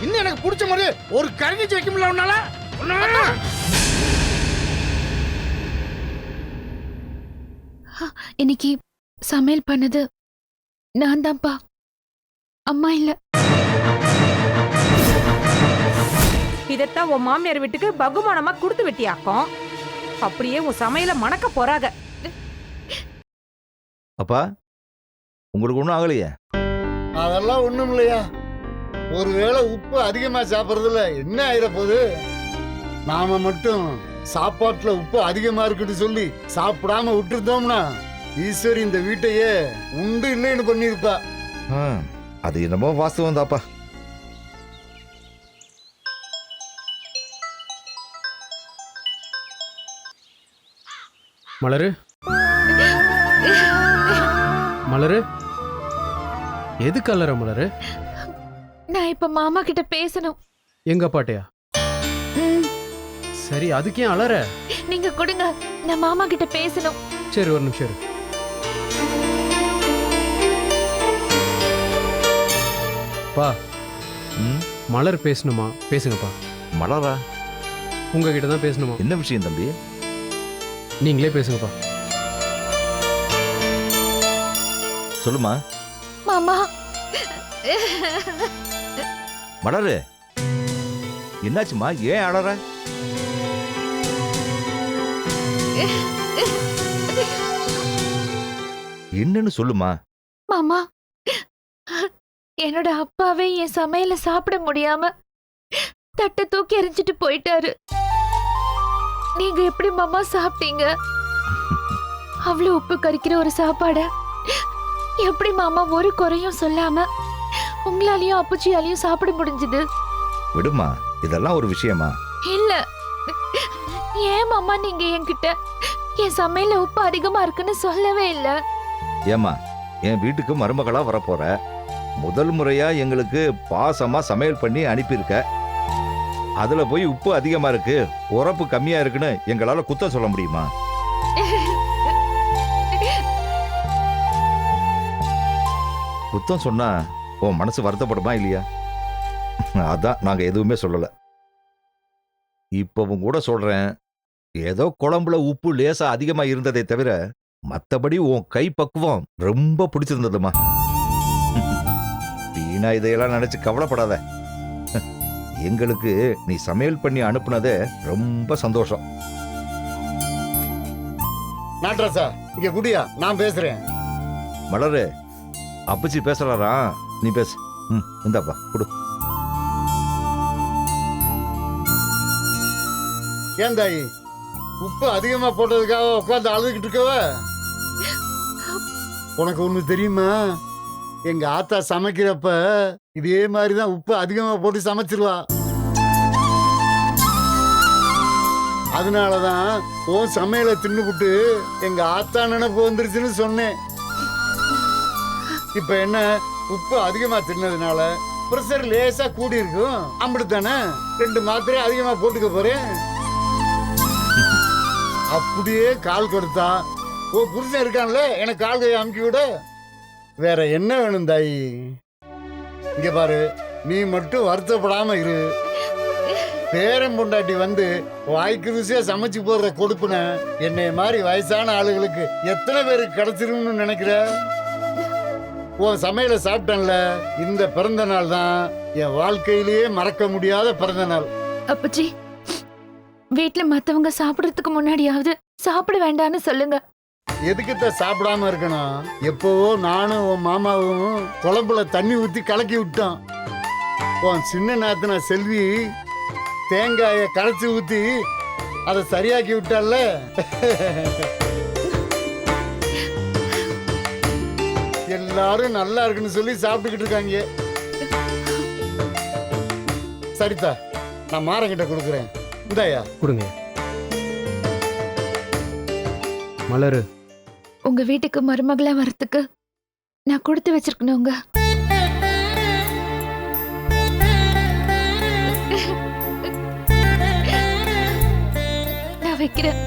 இன்னும் எனக்கு பிடிச்ச மாதிரி ஒரு கரண்டிச்சு வைக்க முடியல உன்னால. இன்னைக்கு சமையல் பண்ணது நான் தான்ப்பா, அம்மா இல்ல. இதத்தான் உன் மாமியார் வீட்டுக்கு பகுமானமா கொடுத்து வெட்டியாக்கும். அப்படியே உன் சமையல மணக்க போறாங்க. அப்பா உங்களுக்கு ஒன்றும் ஆகலையே? அதெல்லாம் ஒண்ணும் இல்லையா. ஒருவேளை உப்பு அதிகமா சாப்பிட்றதுல என்ன ஆயிர போகுது? நாம மட்டும் சாப்பாட்டுல உப்பு அதிகமா இருக்குன்னு சொல்லி சாப்பிடாம விட்டுருந்தோம்னா ஈஸ்வரி இந்த வீட்டையே உண்டு இல்லைன்னு பண்ணிருப்பா. அது என்னமோ வாஸ்தவம் தாப்பா. மலரு, மலரு, எது கலர மலரு? நான் இப்ப மாமா கிட்ட பேசணும். எங்க பாட்டியா? சரி, அதுக்கே அலற? நீங்க கொடுங்க, நான் மாமா கிட்ட பேசணும். சரி, ஒரு நிமிஷம் இரு. பா, மலர் பேசணுமா? பேசுங்கப்பா. மலரா? உங்ககிட்ட தான் பேசணுமா? என்ன விஷயம் தம்பி? நீங்களே பேசுங்கப்பா. சொல்லுமா. மாமா. மலரு, என்னாச்சுமா? ஏன் அழற? என்னன்னு சொல்லுமா. மாமா, என்னோட அப்பாவே என் சமையல சாப்பிட முடியாம தட்டை தூக்கி எறிஞ்சிட்டு போயிட்டாரு. நீங்க எப்படி மாமா சாப்பிட்டீங்க? அவ்வளவு உப்பு கரிக்கிற ஒரு சாப்பாட எப்படி மாமா ஒரு குறையும் சொல்லாம உங்களாலையும் அப்புச்சியாலையும் சாப்பிட முடிஞ்சது? விடுமா, இதெல்லாம் ஒரு விஷயமா? இல்ல, ஏன் மாமா நீங்க என்கிட்ட என் சமையல உப்பு அதிகமா இருக்குன்னு சொல்லவே இல்ல? ஏமா, என் வீட்டுக்கு மருமகளா வரப்போற, முதல் முறையா எங்களுக்கு பாசமா சமையல் பண்ணி அனுப்பியிருக்க. அதுல போய் உப்பு அதிகமா இருக்கு, உரப்பு கம்மியா இருக்குன்னு எங்களால குத்தம் சொல்ல முடியுமா? குத்தம் சொன்னா உன் மனசு வருத்தப்படுமா இல்லையா? அதான் நாங்க எதுவுமே சொல்லல. இப்பவும் கூட சொல்றேன், ஏதோ குழம்புல உப்பு லேசா அதிகமா இருந்ததை தவிர மத்தபடி உன் கை பக்குவம் ரொம்ப பிடிச்சிருந்ததுமா. வீணா இதையெல்லாம் நினைச்சு கவலைப்படாத. எங்களுக்கு நீ சமையல் பண்ணி அனுப்புனதே ரொம்ப சந்தோஷம். நாட்ராசா, இங்க குடியா, நான் பேசுறேன். மலரு, அப்பச்சி பேசுறாரா, நீ பேசு. இந்தாப்பா குடு. ஏன் தாயி, உப்பு அதிகமா போட்டதுக்காக உட்காந்து அழுதுகிட்டு இருக்கவ? உனக்கு ஒண்ணு தெரியுமா? எங்க ஆத்தா சமைக்கிறப்ப இதே மாதிரிதான் உப்பு அதிகமா போட்டு சமைச்சிருவா. அதனாலதான் உன் சமையலை தின்னுபுட்டு எங்க ஆத்தா நினைப்பு வந்துருச்சுன்னு சொன்னேன். இப்ப என்ன, உப்பு அதிகமா தின்னதுனால பிரஷர் லேசா கூடி இருக்கும், அப்படித்தானே 2 மாத்திரை அதிகமா போட்டுக்க போறேன். அப்படியே கால் கொடுத்தா ஓ புருஷன் இருக்கான்ல, எனக்கு கால் கையை அமுக்கி விட. வேற என்ன வேணும் தாயி? இங்க பாரு, நீ மட்டும் வருத்தப்படாம இரு. பேரம் பொண்டாட்டி வந்து வாய்க்கு ருசியா சமைச்சு போடுற கொடுப்புன என்னைய மாதிரி வயசான ஆளுகளுக்கு எத்தனை பேருக்கு கிடைச்சிரும்னு நினைக்கிற? உன் சமையலை சாப்பிட்டேன்ல, இந்த பிறந்த நாள் தான் என் வாழ்க்கையிலேயே மறக்க முடியாத பிறந்த நாள். அப்பச்சி, வீட்டுல மத்தவங்க சாப்பிடறதுக்கு முன்னாடியாவது சாப்பிட வேண்டாம்னு சொல்லுங்க. எதுக்குத்தான் சாப்பிடாம இருக்கணும்? எப்பவோ நானும் உன் மாமாவும் குழம்புல தண்ணி ஊத்தி கலக்கி விட்டோம். உன் சின்ன நாத்தனா செல்வி தேங்காய கரைச்சி ஊத்தி அதை சரியாக்கி விட்டால. எல்லாரும் நல்லா இருக்குன்னு சொல்லி சாப்பிட்டுக்கிட்டு இருக்காங்க. சரிதா, நான் மாறங்கிட்ட கொடுக்குறேன். இந்தாயா கொடுங்க. மலரு, உங்க வீட்டுக்கு மருமகளா வரத்துக்கு நான் கொடுத்து வச்சிருக்கணுங்க. நான் வைக்கிறேன்.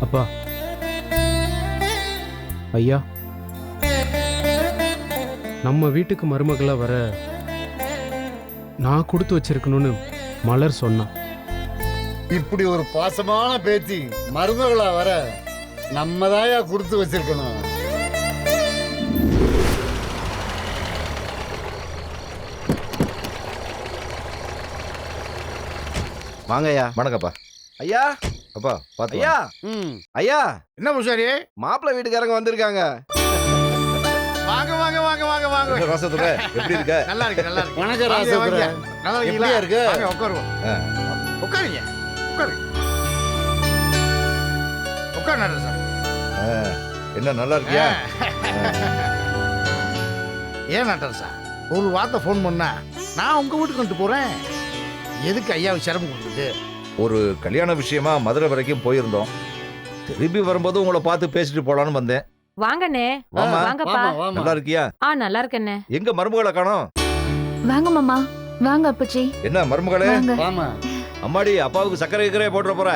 அப்பா, ஐயா, நம்ம வீட்டுக்கு மருமகளா வர நான் கொடுத்து வச்சிருக்கணும்னு மலர் சொன்னான். இப்படி ஒரு பாசமான பேத்தி மருமகளா வர நம்ம தாயா கொடுத்து வச்சிருக்கணும். வாங்க ஐயா. வணக்கப்பா. ஐயா, அப்பா பாத்து ஐயா, ஐயா, என்ன பூசாரி? மாப்பிள்ளை வீட்டுக்காரங்க வந்திருக்காங்க. வாங்க வாங்க வாங்க வாங்க வாங்க. ராசதுரை எப்படி இருக்க? நல்லா இருக்கு நல்லா இருக்கு. வணக்கம் வாங்க, ராசதுரை. வாங்க. நல்லா இருக்கீங்களா? எப்படியா இருக்கு? வாங்க உட்காருவோம். உட்காருங்க உட்காருங்க. உட்காரு நடராஜா. என்ன நல்லா இருக்கியா? ஏன் நடராஜா ஒரு வார்த்தை ஃபோன் பண்ணா நான் உங்க வீட்டுக்கு வந்துட்டு போறேன். எதுக்கு ஐயாவுக்கு சிரமம் கொடுக்குது? ஒரு கல்யாண விஷயமா மதுரை வரைக்கும் போயிருந்தோம். திரும்பி வரும்போது உங்களை பார்த்து பேசிட்டு போலான்னு வந்தேன். வாங்கண்ணே. வாமா. வாங்கப்பா. வாமா, வாமா. நல்லா இருக்கியா? நல்லா இருக்கண்ணே. எங்க மருமகளை காணோம்? வாங்க மாமா, வாங்க அப்பச்சி, என்ன மருமகளே? வாங்க. வாமா. அம்மாடி, அப்பாவுக்கு சர்க்கரை கிக்கரையே போட்டுற போற?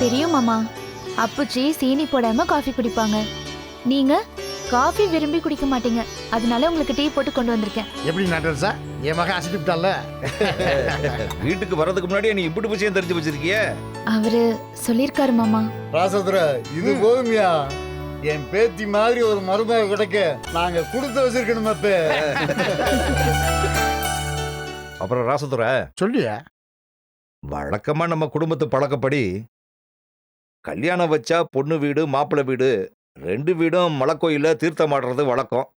தெரியும் மாமா, அப்பச்சி சீனி போடாம காஃபி குடிப்பாங்க. நீங்க காஃபி விரும்பி குடிக்க மாட்டீங்க, அதனால உங்களுக்கு டீ போட்டு கொண்டு வந்திருக்கேன். எப்படி நடராஜா என் மகன் அசைச்சு விட்டால? வீட்டுக்கு வர்றதுக்கு முன்னாடியே நீ இப்படி விஷயம் தெரிஞ்சு வச்சிருக்கியே? அவரு சொல்லிருக்காரு மாமா. ராசதுரை, இது போதுமியா? என் பேத்தி மாதிரி ஒரு மருமக கிடைக்க நாங்க கொடுத்து வச்சிருக்கணும். அப்ப அப்புறம் ராசதுரை, சொல்லியா? வழக்கமா நம்ம குடும்பத்து பழக்கப்படி கல்யாணம் வச்சா பொண்ணு வீடு மாப்பிள்ளை வீடு ரெண்டு வீடும் மலைக்கோயில தீர்த்தமாடுறது வழக்கம்.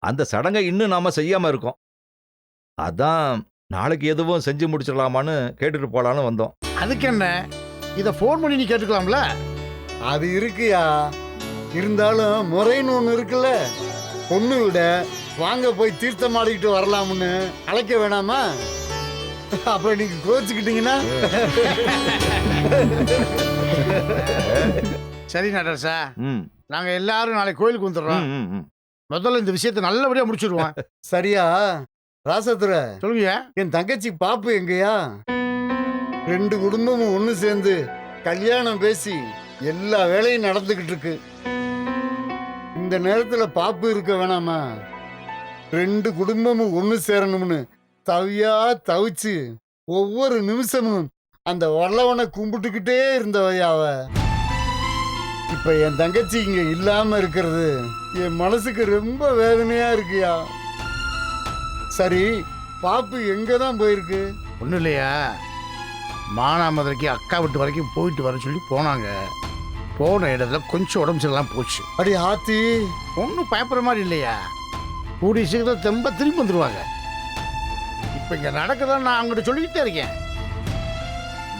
அந்த சடங்கை இன்னும் நாம செய்யாம இருக்கோம். அதான் நாளைக்கு எதுவும் செஞ்சு முடிச்சிடலாமான்னு கேட்டுட்டு போலான்னு வந்தோம். அதுக்கு என்ன, இத ஃபோன் பண்ணி நீ கேட்டுக்கலாம்ல? அது இருக்குயா. இருந்தாலும் முறைன்னு ஒண்ணு இருக்குல்ல. பொண்ணு விட வாங்க போய் தீர்த்தம் ஆடிக்கிட்டு வரலாம்னு அழைக்க வேணாமா? அப்புறம் நீங்க கோச்சுக்கிட்டீங்கன்னா சரி நடராஜா, ம், நாங்க எல்லாரும் நாளைக்கு கோயிலுக்கு வந்துடுறோம். ம், ம், ம். முதல்ல இந்த விஷயத்தை நல்லபடியா முடிச்சிடுவோம். சரியா? ராசதுரை, சொல்லுங்க. என் தங்கச்சி பாப்பு எங்கயா? ரெண்டு குடும்பமும் ஒண்ணு சேர்ந்து கல்யாணம் பேசி எல்லா வேலையும் நடந்துகிட்டு இருக்கு. இந்த நேரத்துல பாப்பு இருக்க வேணாமா? ரெண்டு குடும்பமும் ஒண்ணு சேரணும்னு தவியா தவிச்சு ஒவ்வொரு நிமிஷமும் அந்த வல்லவனை கும்பிட்டுக்கிட்டே இருந்தவையாவ. இப்ப என் தங்கச்சி இங்க இல்லாம இருக்கிறது என் மனசுக்கு ரொம்ப வேதனையா இருக்குயா. சரி, பாப்பு எங்க தான் போயிருக்கு? ஒன்றும் இல்லையா, மானாமதுரைக்கு அக்கா வீட்டு வரைக்கும் போயிட்டு வர சொல்லி போனாங்க. போன இடத்துல கொஞ்சம் உடம்பு சரியில்லாம போச்சு. அடி ஆத்தி, ஒன்றும் பயப்படுற மாதிரி இல்லையா. கூடிய சீக்கிரம் தெம்ப திரும்பி வந்துடுவாங்க. இப்போ இங்கே நடக்குதான் நான் அவங்ககிட்ட சொல்லிக்கிட்டே இருக்கேன்.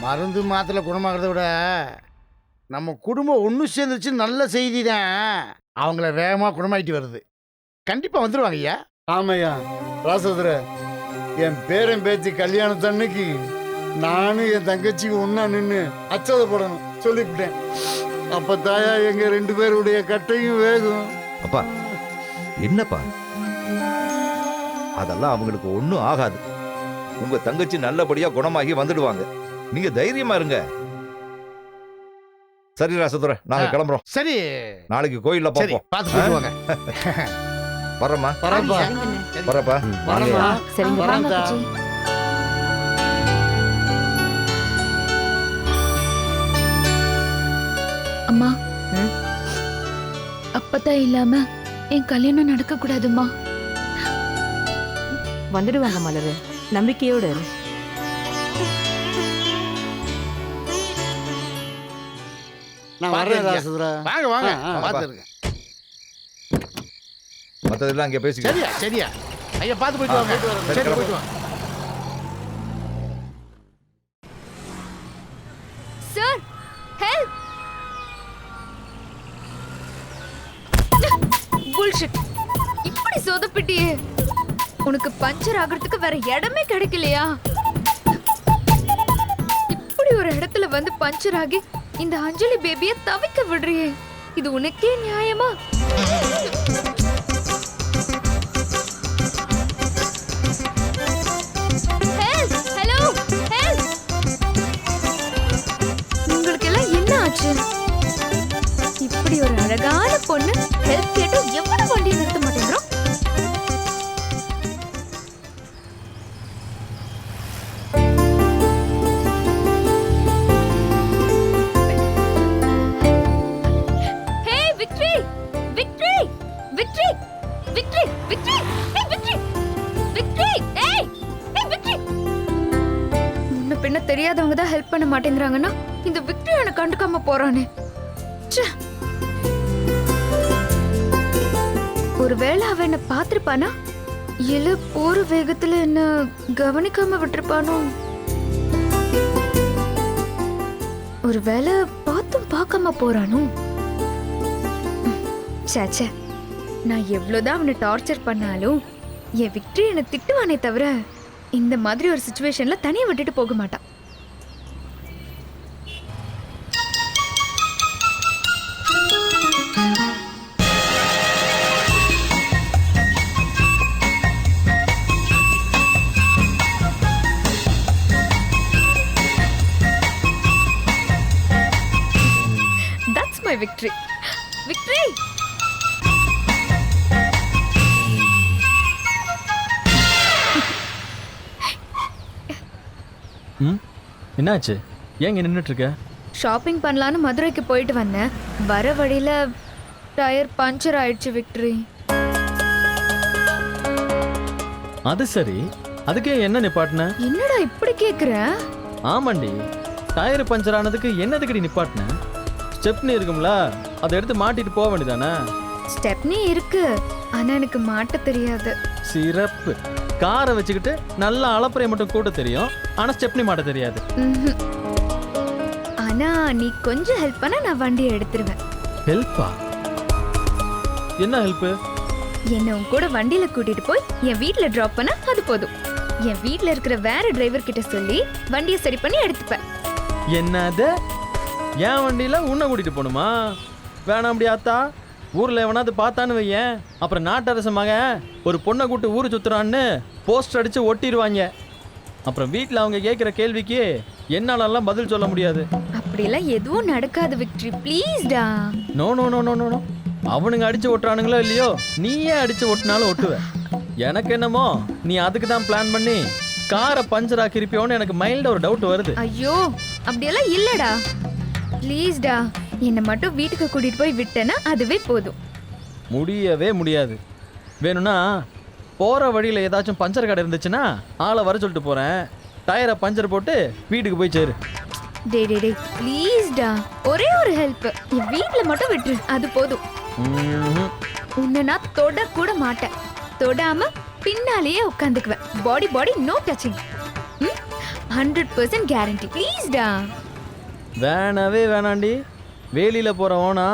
மருந்து மாத்திரை குணமாகிறத விட நம்ம குடும்பம் ஒன்று சேர்ந்துச்சு நல்ல செய்தி தான் அவங்கள வேகமாக குணமாயிட்டு வருது. கண்டிப்பாக வந்துடுவாங்க ஐயா. ஆமையா ராசதுரை, என் பேரன் பேத்தி கல்யாணத்தன்னைக்கு நானும் என் தங்கச்சிக்கு ஒன்னா நின்று அச்சதை போடணும் சொல்லிவிட்டேன். அப்ப தாயா எங்க ரெண்டு பேருடைய கட்டையும் வேகும். அப்பா, என்னப்பா அதெல்லாம் அவங்களுக்கு ஒண்ணும் ஆகாது. உங்க தங்கச்சி நல்லபடியா குணமாகி வந்துடுவாங்க. நீங்க தைரியமா இருங்க. சரி ராசதுரை, நாங்க கிளம்புறோம். சரி, நாளைக்கு கோயில்ல சரி, பாப்போம். பார்த்து போயிட்டு வாங்க. வர்றோம்மா. வரப்பா, வரப்பா. வரப்பா. சரிங்க, வாங்க வரேன்டா. அப்பச்சி. அம்மா, அப்பதான் இல்லாம என் கல்யாணம் நடக்க கூடாதுமா. வந்துடுவாங்க மலரு, நம்பிக்கையோடு இரு. நான் வரேன் ராசதுரை. வாங்க வாங்க, ஆ, ஆ. பார்த்துருங்க. மத்ததெல்லாம் அங்க பேசிக்கலாம். சரியா சரியா ஐயா, பார்த்து போயிட்டு வாங்க. சரி, சரி, கிளம்பு. போயிட்டு வாங்க. Sir, help! புல்ஷிட்! இப்படி சொதப்பிட்டியே. உனக்கு பஞ்சர் ஆகிறதுக்கு வேற இடமே கிடைக்கலையா? இப்படி ஒரு இடத்துல வந்து பஞ்சர் ஆகி இந்த அஞ்சலி பேபிய தவிக்க விடுறியே, இது உனக்கே நியாயமா? Hello, help! உங்களுக்கு எல்லாம் என்ன ஆச்சு? இப்படி ஒரு அழகான தெரியாதவங்க தான் ஹெல்ப் பண்ண மாட்டேங்கிறாங்கன்னா இந்த விக்டரி எனக்கு கண்டுக்காம போறானே. ச்சே. ஒருவேளை அவன் என்ன பாத்திருப்பானா இல்ல போற வேகத்துல என்ன கவனிக்காம விட்டுருப்பானோ? ஒருவேளை பார்த்தும் பார்க்காம போறானோ? சேச்சே, நான் எவ்வளவுதான் அவனை டார்ச்சர் பண்ணாலும் என் விக்டரி என்னை திட்டுவானே தவிர இந்த மாதிரி ஒரு சுச்சுவேஷன்ல தனியா விட்டுட்டு போக மாட்டான். That's my victory. Victory! என்னாச்சு? ஏங்க நின்றுட்டு இருக்க? ஷாப்பிங் பண்ணலான்னு மதுரைக்கு போயிட்டு வந்தேன். வர வழியில டயர் பஞ்சர் ஆயிடுச்சு விக்டரி. அது சரி, அதுக்கே என்ன நிப்பாட்டின? என்னடா இப்படி கேக்குற? ஆமாண்டி, டயர் பஞ்சர் ஆனதுக்கு என்னதுக்கடி நிப்பாட்டின? ஸ்டெப்னி இருக்கும்ல, அதை எடுத்து மாட்டிட்டு போக வேண்டியதானே? ஸ்டெப்னி இருக்கு, ஆனா எனக்கு மாட்ட தெரியாது. சிறப்பு. காரை வச்சுக்கிட்டு நல்லா அளப்பறையை மட்டும் கூட்ட தெரியும், ஆனா ஸ்டெப்னி மாட்ட தெரியாது. ம்ஹும். ஆனா நீ கொஞ்சம் ஹெல்ப் பண்ண நான் வண்டியை எடுத்துருவேன். ஹெல்ப்பா? என்ன ஹெல்ப்? என்ன உன் கூட வண்டியில கூட்டிட்டு போய் என் வீட்ல டிராப் பண்ண அது போதும். என் வீட்ல இருக்கிற வேற டிரைவர் கிட்ட சொல்லி வண்டியை சரி பண்ணி எடுத்துப்பேன். என்னது? என் வண்டியில உன்னை கூட்டிட்டு போகணுமா? வேணாம் முடியாத்தா. ஊர்ல எவனாவது பார்த்தான்னு வையேன், அப்புறம் நாட்டரச மகன் ஒரு பொண்ணை கூட்டு ஊரு சுத்துறான்னு போஸ்டர் அடிச்சு ஒட்டிடுவாங்க. அப்புறம் வீட்டில் அவங்க கேட்குற கேள்விக்கு என்னாலலாம் பதில் சொல்ல முடியாது. அப்படிலாம் எதுவும் நடக்காது விக்டரி, ப்ளீஸ்டா. No no no no no. அவனுங்க அடிச்சு ஒட்டுறானுங்களோ இல்லையோ, நீயே அடிச்சு ஒட்டினாலும் ஒட்டுவ. எனக்கு என்னமோ நீ அதுக்கு தான் பிளான் பண்ணி காரை பஞ்சர் ஆக்கிருப்பியோன்னு எனக்கு மைல்டா ஒரு டவுட் வருது. ஐயோ, அப்படியெல்லாம் இல்லடா. ப்ளீஸ்டா, என்னை மட்டும் வீட்டுக்கு கூட்டிட்டு போய் விட்டேன்னா அதுவே போதும். முடியவே முடியாது. வேணும்னா போகிற வழியில் ஏதாச்சும் பஞ்சர் கடை இருந்துச்சுன்னா ஆளை வர சொல்லிட்டு போகிறேன். டயரை பஞ்சர் போட்டு வீட்டுக்கு போய் சேரு. டே டே டே ப்ளீஸ்டா, ஒரே ஒரு ஹெல்ப், என் வீட்டில் மட்டும் விட்டுரு, அது போதும். உன்னை நான் தொட கூட மாட்டேன். தொடாம பின்னாலேயே உட்காந்துக்குவேன். பாடி பாடி நோ டச்சிங். 100% கேரண்டி. ப்ளீஸ்டா. வேணாவே வேணாண்டி. வேலியில் போகிறவனா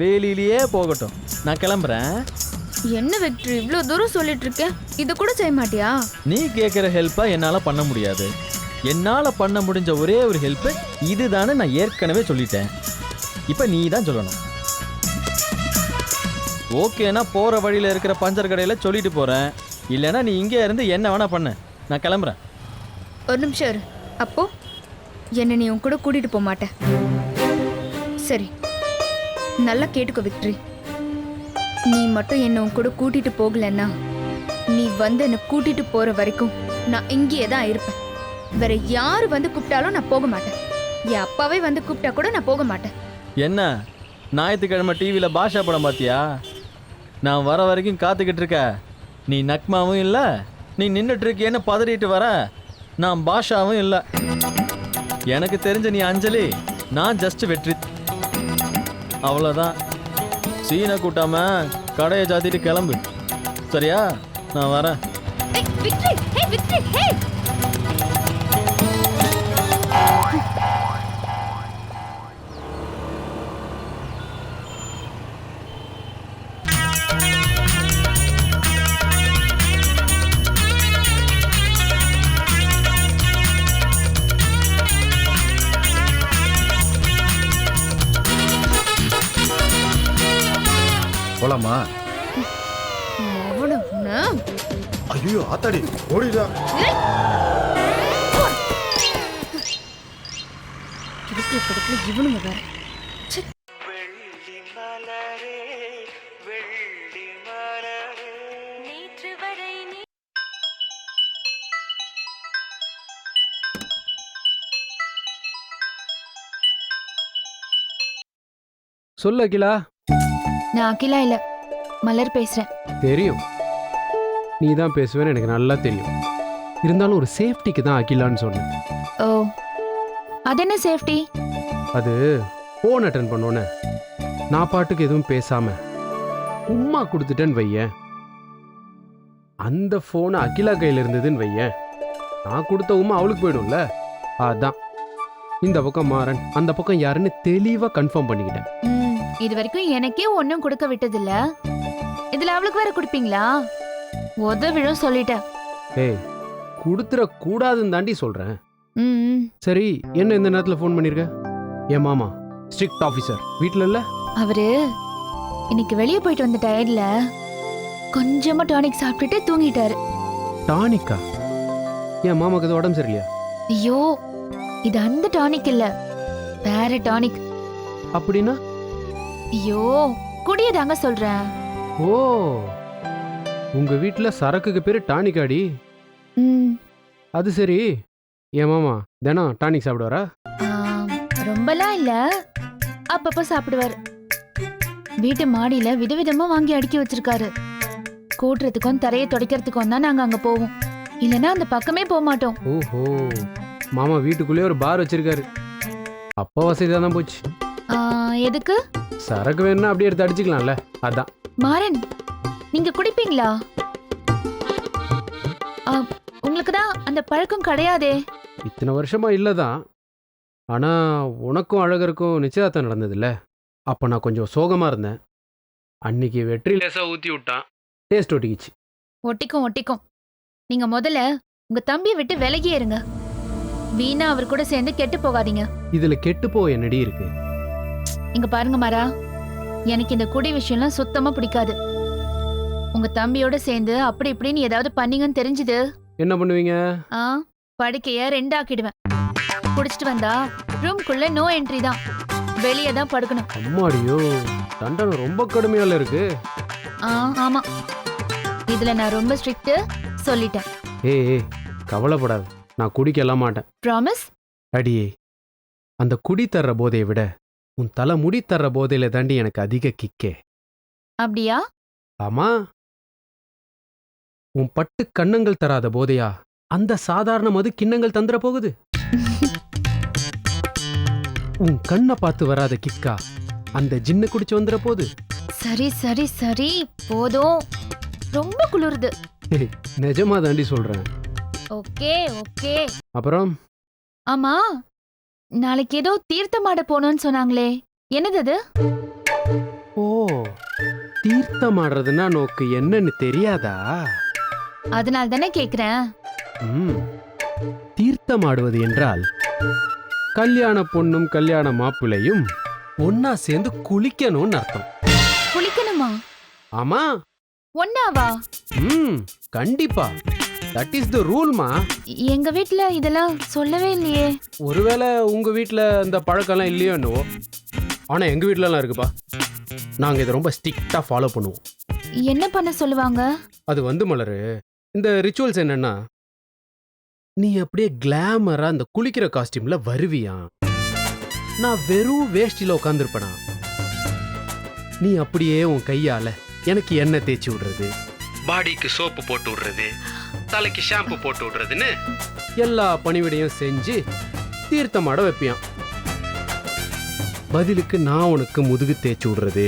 வேலியிலேயே போகட்டும். நான் கிளம்புறேன். என்ன விக்டரி இவ்வளோ தூரம் சொல்லிட்டு இருக்க, இதை கூட செய்ய மாட்டியா? நீ கேட்குற ஹெல்ப்பை என்னால் பண்ண முடியாது. என்னால் பண்ண முடிஞ்ச ஒரே ஒரு ஹெல்ப்பு இதுதானே நான் ஏற்கனவே சொல்லிட்டேன். இப்போ நீ தான் சொல்லணும். ஓகேனா போகிற வழியில் இருக்கிற பஞ்சர் கடையில் சொல்லிட்டு போகிறேன். இல்லைன்னா நீ இங்கே இருந்து என்ன வேணா பண்ணு. நான் கிளம்புறேன். ஒரு நிமிஷம் இரு. அப்போ என்ன நீ உன் கூட கூட்டிட்டு போக மாட்டேன். சரி, நல்லா கேட்டுக்கோ விக்டரி. நீ மட்டும் என்ன உன் கூட கூட்டிட்டு போகலன்னா நீ வந்து என்னை கூட்டிட்டு போற வரைக்கும் நான் இங்கேயே தான் இருப்பேன். வேற யாரு வந்து கூப்பிட்டாலும் நான் போக மாட்டேன். என் அப்பாவே வந்து கூப்பிட்டா கூட நான் போக மாட்டேன். என்ன ஞாயிற்றுக்கிழமை டிவியில் பாஷா படம் பார்த்தியா? நான் வர வரைக்கும் காத்துக்கிட்டு இருக்க. நீ நக்மாவும் இல்லை, நீ நின்றுட்டு இருக்கேன்னு பதறிட்டு வர நான் பாஷாவும் இல்லை. எனக்கு தெரிஞ்ச நீ அஞ்சலி, நான் ஜஸ்ட் வெற்றி. அவ்வளோதான். சீனை கூட்டாம கடையை சாத்திட்டு கிளம்பு. சரியா? நான் வரேன். போலாமா? அவ்வளவுனா? ஐயோ ஆத்தாடி, ஓடிடா. இவனுங்க வேற. சொல்லு அகிலா. நான் அகிலா இல்ல, மலர் பேசுறேன். தெரியும், நீ தான் பேசுவேன்னு எனக்கு நல்லா தெரியும். இருந்தாலும் ஒரு சேஃப்டிக்கு தான் அகிலான்னு சொன்னேன். ஓ, அது என்ன சேஃப்டி? அது ஃபோன் அட்டன் பண்ணோன்னே நான் பாட்டுக்கு எதுவும் பேசாம உம்மா கொடுத்துட்டேன்னு வையேன், அந்த ஃபோன் அகிலா கையில் இருந்ததுன்னு வையேன், நான் கொடுத்த உம்மா அவளுக்கு போயிடும்ல. அதான் இந்த பக்கம் மாறன், அந்த பக்கம் யாருன்னு தெளிவாக கன்ஃபார்ம் பண்ணிக்கிட்டேன். இது வரைக்கும் எனக்கே ஒன்னும் கொடுக்க விட்டதில்ல, இதுல அவளுக்கு வேற கொடுப்பீங்களா? உதவிடும் சொல்லிட்டேன். ஏய், கொடுத்துட கூடாதுன்னு தாண்டி சொல்றேன். ம், சரி, என்ன இந்த நேரத்தில் ஃபோன் பண்ணிருக்க? என் மாமா ஸ்ட்ரிக்ட் ஆஃபீஸர் வீட்டில் இல்ல? அவரு இன்னைக்கு வெளியே போயிட்டு வந்த டயர்ட்ல கொஞ்சமா டானிக் சாப்பிட்டுட்டு தூங்கிட்டாரு. டானிக்கா? என் மாமாக்கு அது உடம்பு சரியில்லையா? ஐயோ, இது அந்த டானிக் இல்ல, வேற டானிக். அப்படின்னா? ஐயோ, குடியதாங்க சொல்றேன். ஓ, உங்க வீட்டில் சரக்குக்கு பேரு டானிக்காடி? ம், அது சரி, என் மாமா தினம் டானிக் சாப்பிடுவாரா? ரொம்பலாம் இல்ல, அப்பப்ப சாப்பிடுவாரு. வீட்டு மாடியில விதவிதமா வாங்கி அடுக்கி வச்சிருக்காரு. கூட்டுறதுக்கும் தரையை துடைக்கிறதுக்கும் தான் நாங்க அங்க போவோம், இல்லைன்னா அந்த பக்கமே போக மாட்டோம். ஓஹோ, மாமா வீட்டுக்குள்ளேயே ஒரு பார் வச்சிருக்காரு. அப்போ வசதியாக தான் போச்சு. எதுக்கு? சரக்கு வேணும்னா அப்படியே எடுத்து அடிச்சுக்கலாம்ல, அதான். மாறன், நீங்க குடிப்பீங்களா? உங்களுக்கு தான் அந்த பழக்கம் கிடையாதே. இத்தனை வருஷமா இல்லதான். ஆனா உனக்கும் அழகருக்கும் நிச்சயதார்த்தம் நடந்ததில்ல, அப்போ நான் கொஞ்சம் சோகமா இருந்தேன். அன்னைக்கு வெற்றி லேசா ஊத்தி விட்டான், டேஸ்ட் ஒட்டிக்கிச்சு. ஒட்டிக்கும் ஒட்டிக்கும். நீங்க முதல்ல உங்க தம்பியை விட்டு விலகியே இருங்க. வீணா அவர் கூட சேர்ந்து கெட்டு போகாதீங்க. இதுல கெட்டு போ என்னடி இருக்கு? இங்க பாருங்க மாறா, எனக்கு இந்த குடி விஷயம்லாம் சுத்தமா பிடிக்காது. உங்க தம்பியோட சேர்ந்து அப்படி இப்படின்னு ஏதாவது பண்ணீங்கன்னு தெரிஞ்சுது, என்ன பண்ணுவீங்க? படுக்கைய ரெண்டாக்கிடுவேன். குடிச்சிட்டு வந்தா ரூம்குள்ள நோ என்ட்ரி தான், வெளியே தான் படுக்கணும். அம்மாடியோ, தண்டனை ரொம்ப கடுமையால இருக்கு. ஆமா, இதுல நான் ரொம்ப ஸ்ட்ரிக்ட் சொல்லிட்டேன். ஏய், கவலைப்படாது, நான் குடிக்கலாம் மாட்டேன். ப்ராமிஸ்? அடியே, அந்த குடி தர்ற போதையை விட உன் தலை முடி தர்ற போதையில தாண்டி எனக்கு அதிக கிக்கே. அப்படியா? ஆமா, உன் பட்டு கண்ணங்கள் தராத போதையா அந்த சாதாரண மது கிண்ணங்கள் தந்துட போகுது. உன் கண்ணை பார்த்து வராத கிக்கா அந்த ஜின்ன குடிச்சு வந்துட போகுது. சரி சரி சரி, போதும், ரொம்ப குளிருது. நிஜமா தாண்டி சொல்றேன். Okay okay. அப்புறம்? ஆமா, நாளைக்கு ஏதோ தீர்த்தமாட போனோம்னு சொன்னாங்களே, என்னது அது? ஓ, தீர்த்தமாடுறதுன்னா நோக்கு என்னன்னு தெரியாதா? அதனால தானே கேக்குறேன். தீர்த்தமாடுவது என்றால் கல்யாண பொண்ணும் கல்யாண மாப்பிள்ளையும் ஒன்னா சேர்ந்து குளிக்கணும்னு அர்த்தம். குளிக்கணுமா? ஆமா. ஒன்னாவா? கண்டிப்பா, தட் இஸ் தி ரூல்மா. எங்க வீட்ல இதெல்லாம் சொல்லவே இல்லையே. ஒருவேளை உங்க வீட்ல இந்த பழக்கம்லாம் இல்லையோ என்னவோ, ஆனா எங்க வீட்லலாம் இருக்குப்பா. நாங்க இதை ரொம்ப ஸ்ட்ரிக்டா ஃபாலோ பண்ணுவோம். என்ன பண்ண சொல்லுவாங்க? அது மலரு, இந்த ரிச்சுவல்ஸ் என்னன்னா, நீ அப்படியே கிளாமரா அந்த குளிக்கிற காஸ்டியூம்ல வருவியா, நான் வெறும் வேஷ்டில உட்காந்துருப்பேனா, நீ அப்படியே உன் கையால எனக்கு எண்ணெய் தேய்ச்சி விடுறது, பாடிக்கு சோப்பு போட்டு விடுறது, தலைக்கு ஷாம்பு போட்டு விடுறதுன்னு எல்லா பணிவிடையும் செஞ்சு தீர்த்தமாட வைப்பியான். பதிலுக்கு நான் உனக்கு முதுகு தேய்ச்சி விடுறது.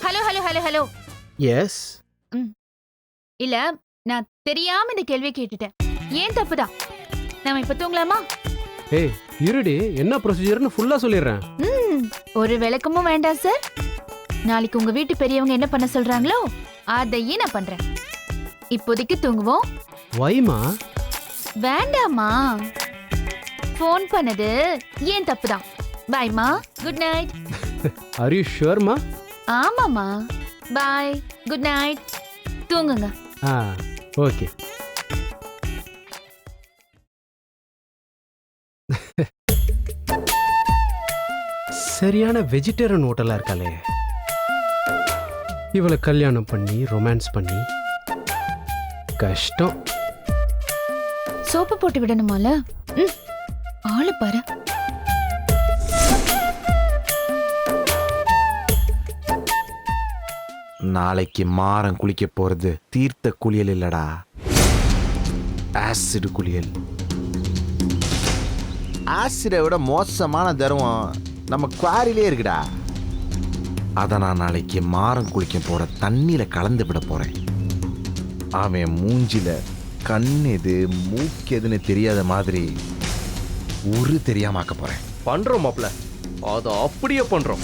Hello hello hello hello. Yes. இல்ல, நான் தெரியாம இந்த கேள்வியை கேட்டுட்டேன். ஏன் தப்புதான். நாம இப்ப தூங்கலாமா? ஏய், இருடி, என்ன ப்ரொசீஜர்னு ஃபுல்லா சொல்லிடுறேன். ஒரு விளக்கமும் வேண்டாம் சார். நாளைக்கு உங்க வீட்டு பெரியவங்க என்ன பண்ண சொல்றாங்களோ அதையே நான் பண்றேன். இப்போதைக்கு தூங்குவோம். வைமா? வேண்டாமா? ஃபோன் பண்ணது ஏன் தப்புதான். பாய்மா, குட் நைட். ஆர் யூ ஷூர்மா? ஆமாமா, பாய், குட் நைட். தூங்குங்க. ஓகே. சரியான வெஜிடேரியன் ஹோட்டலா இருக்காளே, இவளை கல்யாணம் பண்ணி ரொமான்ஸ் பண்ணி கஷ்டம். சோப்பு போட்டு விடணுமால? ஆளு பாரு. நாளைக்கு மாறன் குளிக்க போறது தீர்த்த குளியல் இல்லடா, ஆசிட் குளியல். ஆசிடை விட மோசமான தருவம் நம்ம குவாரிலே இருக்குடா. அதை நான் நாளைக்கு மாறம் குளிக்க போற தண்ணியில கலந்து விட போறேன். அவன் மூஞ்சில கண் எது மூக்கு எதுன்னு தெரியாத மாதிரி தெரியாம ஆக்க போறேன். பண்றோம் மாப்ள, அதை அப்படியே பண்றோம்.